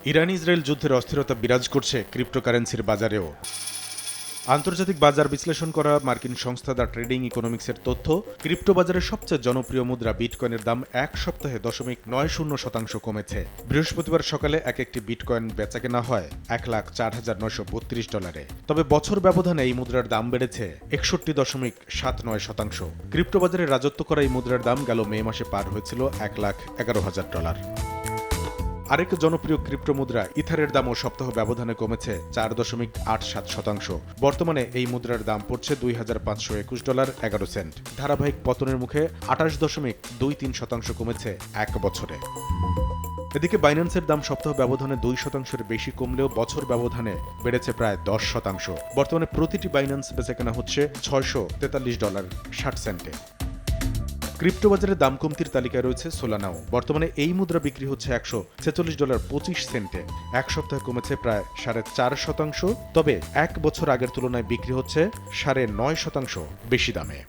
Iran Israel যুদ্ধের অস্থিরতা বিরাজ করছে ক্রিপ্টোকারেন্সির বাজারেও। আন্তর্জাতিক বাজার বিশ্লেষণ করা মার্কিন সংস্থা দ্য ট্রেডিং ইকোনমিক্সের তথ্য, ক্রিপ্টো বাজারের সবচেয়ে জনপ্রিয় মুদ্রা বিটকয়েনের দাম এক সপ্তাহে 0.90% কমেছে। বৃহস্পতিবার সকালে একটি বিটকয়েন বেচাকেনা হয় $1,04,932। তবে বছর ব্যবধানে এই মুদ্রার দাম বেড়েছে 61.79%। ক্রিপ্টো বাজারে রাজত্ব করা এই মুদ্রার দাম গেল মে মাসে পার হয়েছিল $1,11,000। আরেক জনপ্রিয় ক্রিপ্টো মুদ্রা ইথারের দামও সপ্তাহ ব্যবধানে কমেছে 4.87%। বর্তমানে এই মুদ্রার দাম পড়ছে $2,521.11। ধারাবাহিক পতনের মুখে 28.23% কমেছে এক বছরে। এদিকে বাইন্যান্সের দাম সপ্তাহ ব্যবধানে 2%-এর বেশি কমলেও বছর ব্যবধানে বেড়েছে প্রায় 10%। বর্তমানে প্রতিটি বাইন্যান্স বেচাকেনা হচ্ছে $643.60। ক্রিপ্টো বাজারের দাম কমতির তালিকায় রয়েছে সোলানাও। বর্তমানে এই মুদ্রা বিক্রি হচ্ছে $146.25। এক সপ্তাহে কমেছে প্রায় 4.5%। তবে এক বছর আগের তুলনায় বিক্রি হচ্ছে 9.5% বেশি দামে।